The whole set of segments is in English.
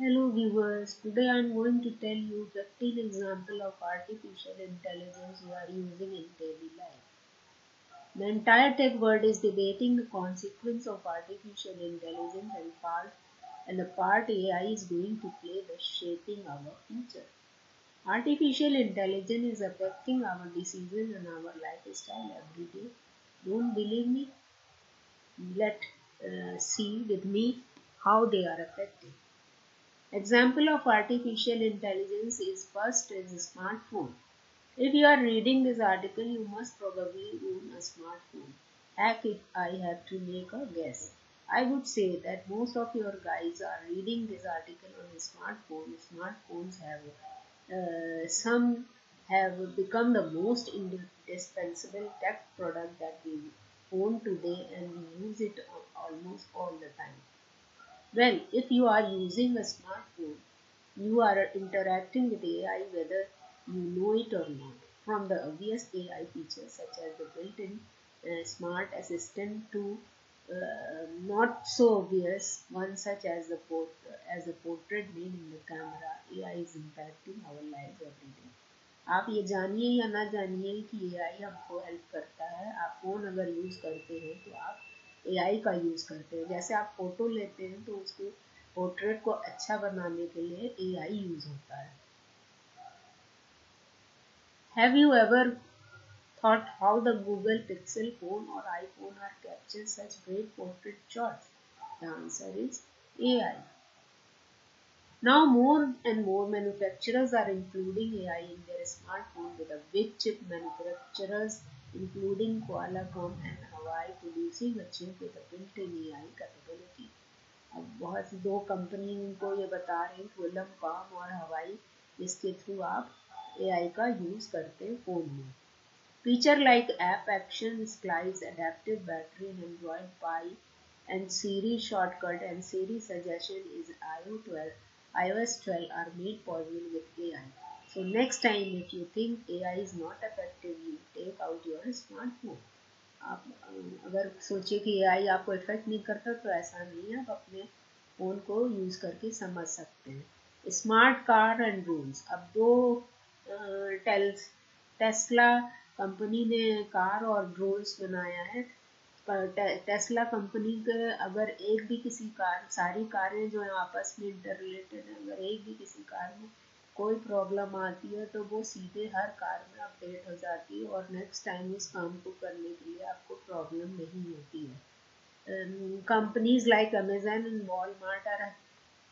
Hello viewers, today I am going to tell you 15 examples of artificial intelligence we are using in daily life. The entire tech world is debating the consequence of artificial intelligence and the part AI is going to play the shaping our future. Artificial intelligence is affecting our decisions and our lifestyle every day. Don't believe me? Let see with me how they are affecting. Example of artificial intelligence is first is a smartphone. If you are reading this article, you must probably own a smartphone. Heck, if I have to make a guess, I would say that most of your guys are reading this article on a smartphone. Smartphones have some have become the most indispensable tech product that we own today, and we use it almost all the time. Well, if you are using a smartphone, you are interacting with AI whether you know it or not. From the obvious AI features such as the built-in smart assistant to not so obvious ones such as the portrait made in the camera, AI is impacting our lives every day. आप ये जानिए या ना जानिए कि AI हमको help करता है। आप फ़ोन अगर यूज़ करते हैं तो आप एआई का यूज़ करते हैं। जैसे आप फ़ोटो लेते हैं तो उसके पोर्ट्रेट को अच्छा बनाने के लिए एआई यूज़ होता है। Have you ever thought how the Google Pixel phone or iPhone are capture such great portrait shots? The answer is AI. Now more and more manufacturers are including AI in their smartphone with a big chip manufacturers including Qualcomm and Huawei producing a chip with a built-in AI capability. अब बहुत सी दो company इनको ये बता रही हैं Qualcomm और हवाई जिसके थ्रू आप एआई का यूज़ करते हैं फ़ोन में. Feature like app action, slides, adaptive battery in Android Pie, and Siri shortcut and Siri suggestion is iOS 12 are made possible with AI. So next time if you think AI is not effective, you take out your smartphone. आप अगर सोचिए कि AI आपको effect नहीं करता तो ऐसा नहीं है, आप अपने फ़ोन को यूज़ करके समझ सकते हैं. Smart car and drones. अब दो टेस्ला कंपनी ने कार और ड्रोन्स बनाया है. टेस्ला कंपनी के अगर एक भी किसी कार सारी कारें जो है आपस में इंटर रिलेटेड है, अगर एक भी किसी कार में कोई प्रॉब्लम आती है तो वो सीधे हर कार में अपडेट हो जाती है और नेक्स्ट टाइम उस काम को करने के लिए आपको प्रॉब्लम नहीं होती है. Companies like Amazon and Walmart are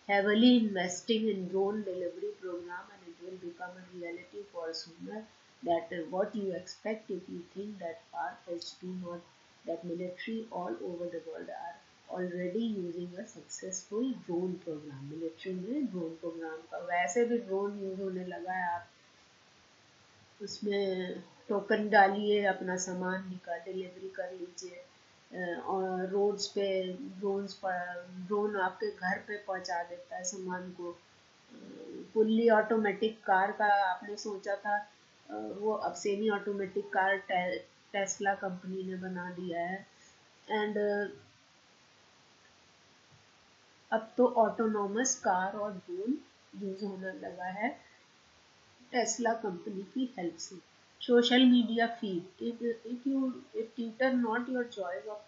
heavily investing in drone delivery program, and it will become a reality for sooner that what you expect if you think that far-fetched. Do not that military all over the world are already using a successful drone program. Military में drone program का वैसे भी drone use होने लगा है. आप उसमें token डालिए, अपना सामान निकाल डिलीवरी कर लीजिए और रोड्स पे ड्रोन आपके घर पे पहुंचा देता है सामान को. फुल्ली ऑटोमेटिक कार का आपने सोचा था, वो अब semi automatic car Tesla company ने बना दिया है. एंड अब तो ऑटोनॉमस कार और ड्रोन यूज होने लगा है टेस्ला कंपनी की हेल्प से. Social media feed. If Twitter not your choice of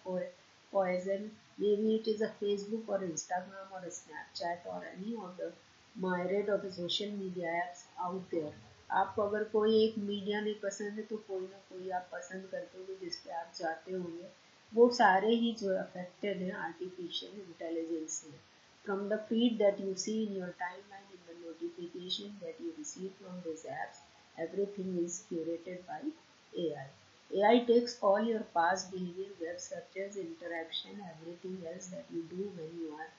poison, maybe it is a Facebook or Instagram or a Snapchat or any of the myriad of the social media apps out there. आपको अगर कोई एक media नहीं पसंद है तो कोई ना कोई आप पसंद करते होंगे जिस पे आप जाते होंगे. वो सारे ही जो अफेक्टेड हैं आर्टिफिशियल इंटेलिजेंस से. From the feed that you see in your timeline, in the notification that you receive from these apps, everything is curated by AI. AI takes all your past behavior, web searches, interaction, everything else that you do when you are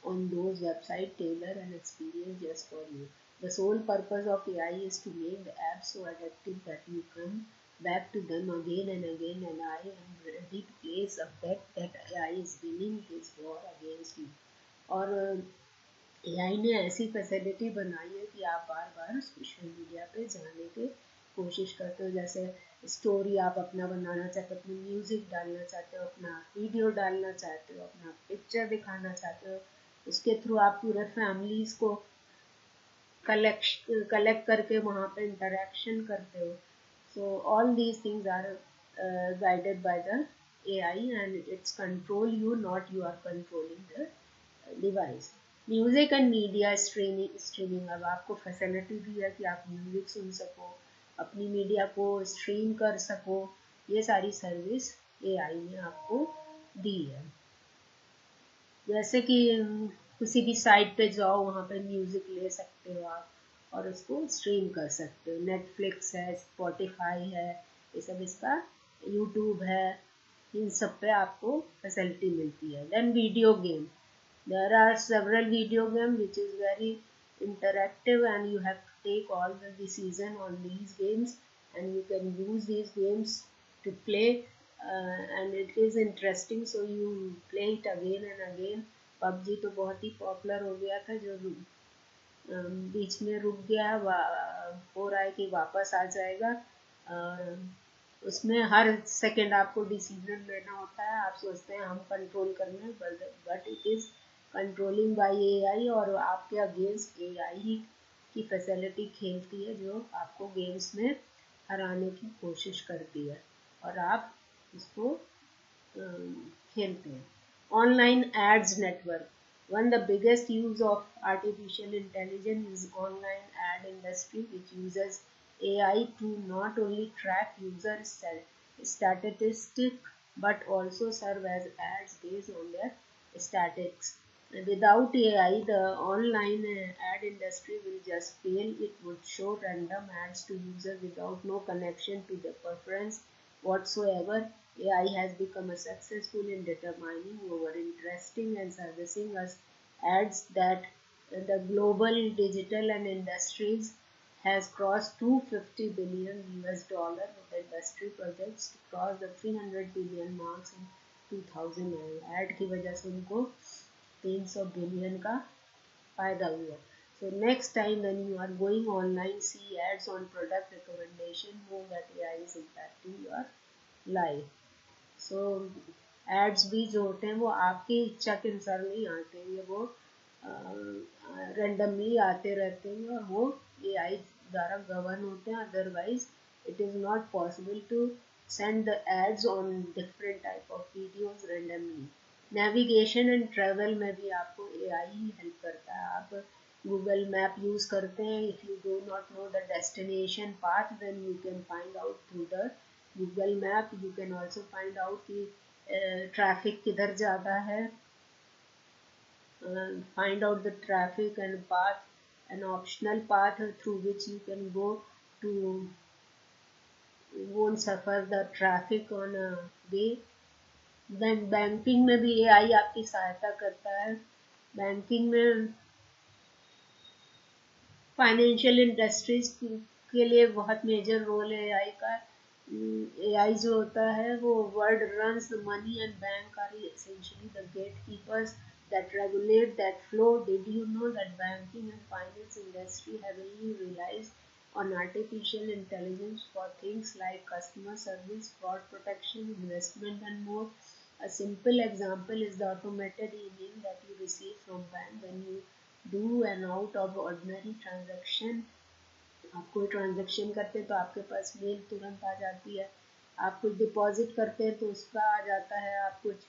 on those websites, tailor an experience just for you. The sole purpose of AI is to make the app so addictive that you come back to them again and again, and I am ready to place a bet that AI is winning this war against you. और AI ने ऐसी facility बनाई है कि आप बार बार social media पे जाने की कोशिश करते हो. जैसे स्टोरी आप अपना बनाना चाहते हो, अपनी म्यूज़िक डालना चाहते हो, अपना वीडियो डालना चाहते हो, अपना पिक्चर दिखाना चाहते हो, उसके थ्रू आप पूरे फैमिलीज को कलेक्ट करके वहाँ पे इंटरेक्शन करते हो. So all these things are guided by the AI, and it's control you, not you are controlling the device. Music and media streaming अब आपको फैसिलिटी दी है कि आप म्यूजिक सुन सको, अपनी मीडिया को स्ट्रीम कर सको. ये सारी सर्विस एआई ने आपको दी है. जैसे कि किसी भी साइट पे जाओ, वहाँ पे म्यूजिक ले सकते हो आप और उसको स्ट्रीम कर सकते हो. नेटफ्लिक्स है, स्पॉटिफाई है, ये सब इसका, यूट्यूब है, इन सब पे आपको फैसिलिटी मिलती है. Then video game, there are several video game which is very interactive, and you have to take all the decision on these games, and you can use these games to play, and it is interesting, so you play it again and again. PUBG तो बहुत ही popular हो गया था, जो बीच में रुक गया, हो रहा है कि वापस आ जाएगा. उसमें हर सेकंड आपको डिसीजन लेना होता है. आप सोचते हैं हम कंट्रोल कर रहे हैं, but it is controlling bye AI, और आपके अगेंस्ट एआई ही की फैसिलिटी खेलती है, जो आपको गेम्स में हराने की कोशिश करती है और आप उसको खेलते हैं. Online ads network, one the biggest use of artificial intelligence is online ad industry, which uses AI to not only track user statistics but also serve as ads based on their statistics. Without AI, the online ad industry will just fail. It would show random ads to users without no connection to the preference whatsoever. AI has become a successful in determining over interesting and servicing us ads that the global digital and industries has crossed 250 billion US dollar, with the industry projects to cross the 300 billion marks in 2009. ad की वजह से उनको 300 billion का फायदा हुआ. So next time when you are going online, see ads on product recommendation, know that AI is impacting your life. So ads भी जो होते हैं वो आपकी इच्छा के अनुसार नहीं आते हैं, वो रेंडमली आते रहते हैं और वो एआई द्वारा गवर्न होते हैं. Otherwise it is not possible to send the ads on different type of videos randomly. Navigation and travel में भी आपको एआई ही हेल्प करता है. आप गूगल मैप यूज़ करते हैं, if you do not know the destination path, then you can find out through the Google map. You can also find out कि traffic किधर ज़्यादा है, find out the traffic and path, an optional path through which you can go to won't suffer the traffic on a way. Then banking में भी AI आपकी सहायता करता है. बैंकिंग में फाइनेंशियल इंडस्ट्रीज के लिए बहुत मेजर रोल है एआई का. एआई जो होता है वो world runs the money, and bank are essentially the gatekeepers that regulate that flow. Did you know that banking and finance industry heavily relies on artificial intelligence for things like customer service, fraud protection, investment, and more? A simple example is the automated email that you receive from bank when you do an out of ordinary transaction. आप कोई transaction करते हैं तो आपके पास mail तुरंत आ जाती है. आप कुछ डिपॉजिट करते हैं तो उसका आ जाता है. आप कुछ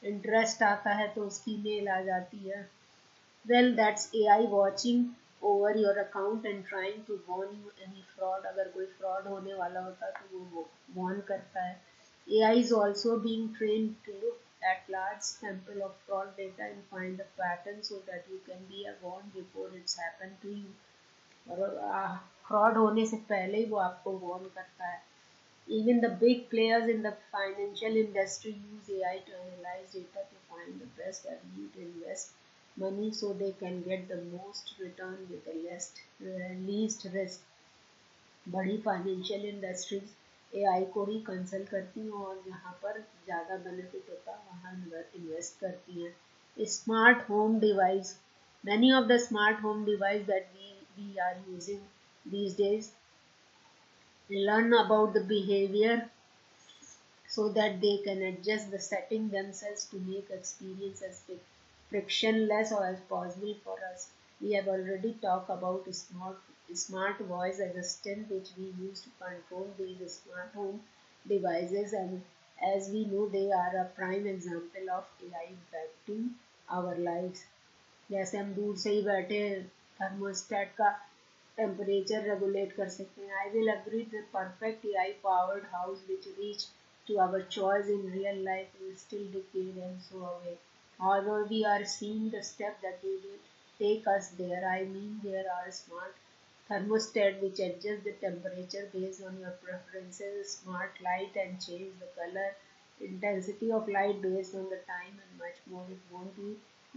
इंटरेस्ट आता है तो उसकी मेल आ जाती है. Well that's AI watching over your account and trying to warn you any fraud. अगर कोई फ्रॉड होने वाला होता है तो वो वॉर्न करता है. AI is also being trained to look at large sample of fraud data and find the pattern so that you can be warned before it's happened to you. और फ्रॉड होने से पहले ही वो आपको वार्न करता है. Even the big players in the financial industry use AI to analyze data to find the best avenue to invest money so they can get the most return with the least risk. बड़ी financial industries AI को ही consult करती हैं और जहाँ पर ज़्यादा benefit होता है वहाँ इन्वेस्ट करती हैं. Smart home device, many of the smart home device that we are using these days learn about the behavior so that they can adjust the setting themselves to make experience as frictionless or as possible for us. We have already talked about smart voice assistant which we use to control these smart home devices, and as we know they are a prime example of AI impacting our lives. जैसे हम दूर से ही बैठे thermostat का temperature regulate कर सकते हैं. I will agree the perfect AI powered house which reach to our choice in real life will still decay and so away. However, we are seeing the step that we will take us there. I mean, there are smart thermostat which adjust the temperature based on your preferences, smart light and change the color, intensity of light based on the time and much more. It won't be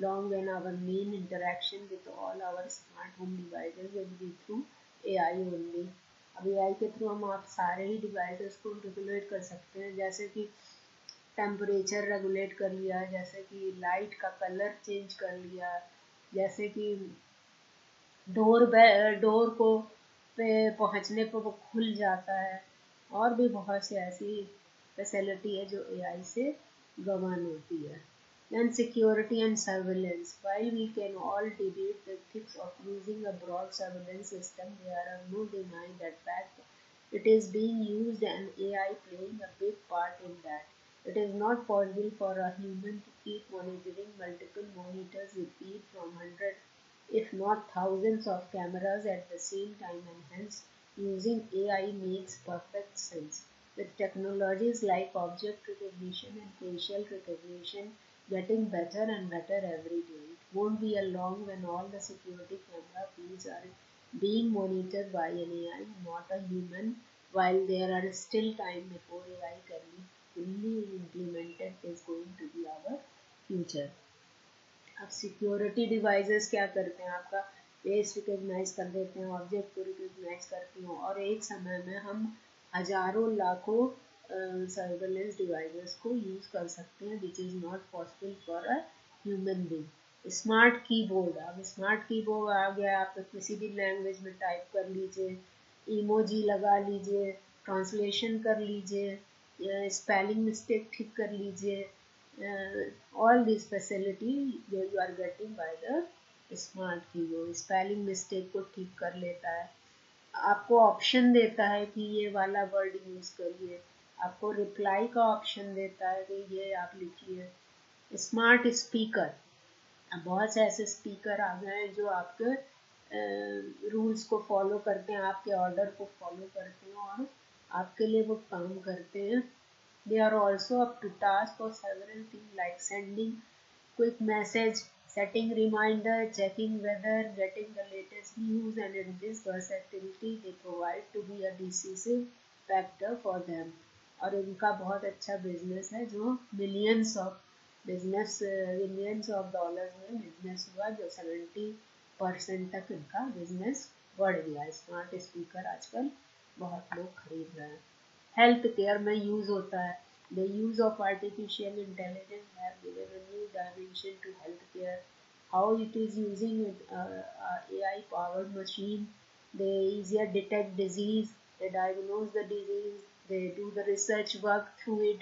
long when our main interaction with all our smart home devices will be through AI only. अब AI के through हम आप सारे ही devices को regulate कर सकते हैं, जैसे कि टेम्परेचर रेगुलेट कर लिया, जैसे कि लाइट का कलर चेंज कर लिया, जैसे कि डोर को पे पहुंचने पर वो खुल जाता है, और भी बहुत सी ऐसी फैसिलिटी है जो एआई से गवान होती है. Then security and surveillance. While we can all debate the ethics of using a broad surveillance system, there are no denying that fact. It is being used and AI playing a big part in that. It is not possible for a human to keep monitoring multiple monitors with feed from hundreds, if not thousands of cameras at the same time, and hence using AI makes perfect sense. With technologies like object recognition and facial recognition getting better and better every day, it won't be a long when all the security camera feeds are being monitored by an AI, not a human, while there are still time before AI can be fully implemented is going to be our future. अब security devices क्या करते हैं, आपका face recognise कर देते हैं, object को recognise करते हैं, और एक समय में हम हजारों लाखों सर्वेलेंस डिवाइसेस को यूज कर सकते हैं, which is not possible for a human being. Smart keyboard. अब स्मार्ट कीबोर्ड आ गया, आप किसी भी लैंग्वेज में टाइप कर लीजिए, इमोजी लगा लीजिए, ट्रांसलेशन कर लीजिए, स्पेलिंग मिस्टेक ठीक कर लीजिए. All these facility you are getting by the smart keyboard. Spelling mistake को ठीक कर लेता है, आपको ऑप्शन देता है कि ये वाला वर्ड यूज़ करिए, आपको रिप्लाई का ऑप्शन देता है कि ये आप लिखिए. Smart speaker. अब बहुत से ऐसे स्पीकर आ गए हैं जो आपके रूल्स को फॉलो करते हैं, आपके ऑर्डर को फॉलो करते हैं और आपके लिए वो काम करते हैं. They are also up to task for several things like sending quick message, setting reminder, checking weather, getting the latest news, and in this versatility they provide to be a decisive factor for them. और इनका बहुत अच्छा business है जो millions of dollars में business हुआ, जो 70% तक इनका बिजनेस बढ़ गया. स्मार्ट स्पीकर आजकल बहुत लोग खरीद रहे हैं. हेल्थ केयर में यूज होता है. The use of artificial intelligence have given a new dimension to health care. How it is using AI powered machine. They easier detect disease, they diagnose the disease, they do the research work through it.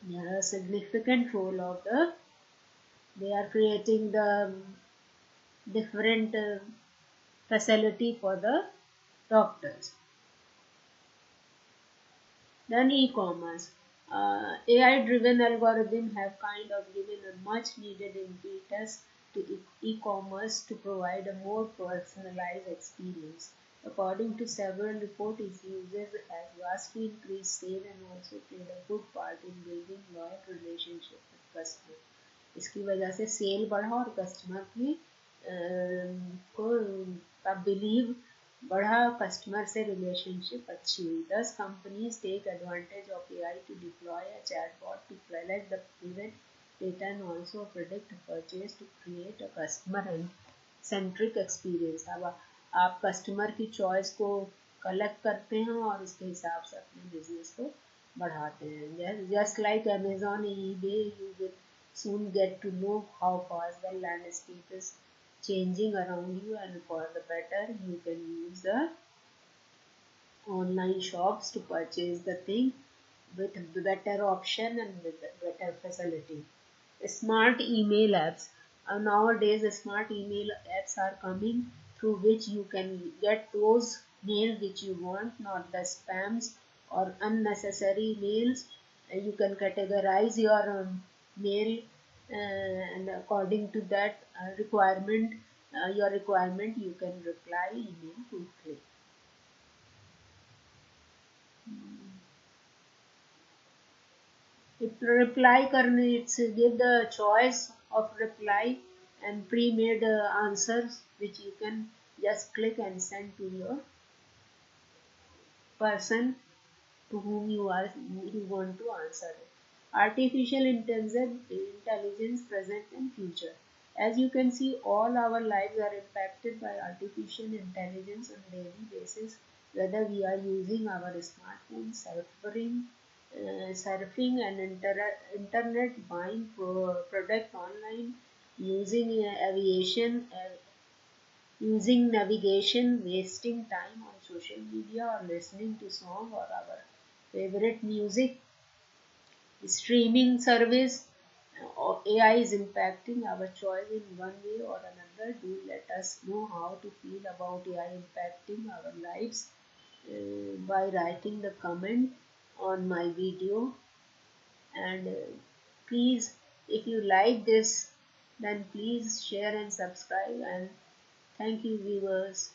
There are a significant role of the, they are creating the different facility for the doctors. Then e-commerce. AI-driven algorithms have kind of given a much-needed impetus to e-commerce to provide a more personalized experience. According to several reports, its users has vastly increased sales and also played a good part in building loyal relationship with customers. इसकी वजह से cell बढ़ा और customer की को का believe बढ़ा, customer से रिलेशनशिप अच्छी हुई. Thus companies take advantage of AI to deploy a chatbot to collect the private data and also predict purchase to create a customer centric experience. अब आप कस्टमर की चॉइस को कलेक्ट करते हैं और उसके हिसाब से अपने बिजनेस को बढ़ाते हैं. Just like Amazon and eBay, you will soon get to know how fast the landscape is changing around you, and for the better you can use the online shops to purchase the thing with better option and with better facility. Smart email apps. Nowadays, smart email apps are coming through which you can get those mail which you want, not the spams or unnecessary mails. You can categorize your mail and according to that your requirement, you can reply email quickly. It reply करने it's give the choice of reply and pre-made answers which you can just click and send to your person to whom you want to answer it. Artificial intelligence present and future. As you can see, all our lives are impacted by artificial intelligence on a daily basis, whether we are using our smartphone, surfing and internet, buying product online, using aviation, using navigation, wasting time on social media or listening to song or our favorite music, streaming service. AI is impacting our choice in one way or another. Do let us know how to feel about AI impacting our lives by writing the comment on my video. And please, if you like this, then please share and subscribe. And thank you, viewers.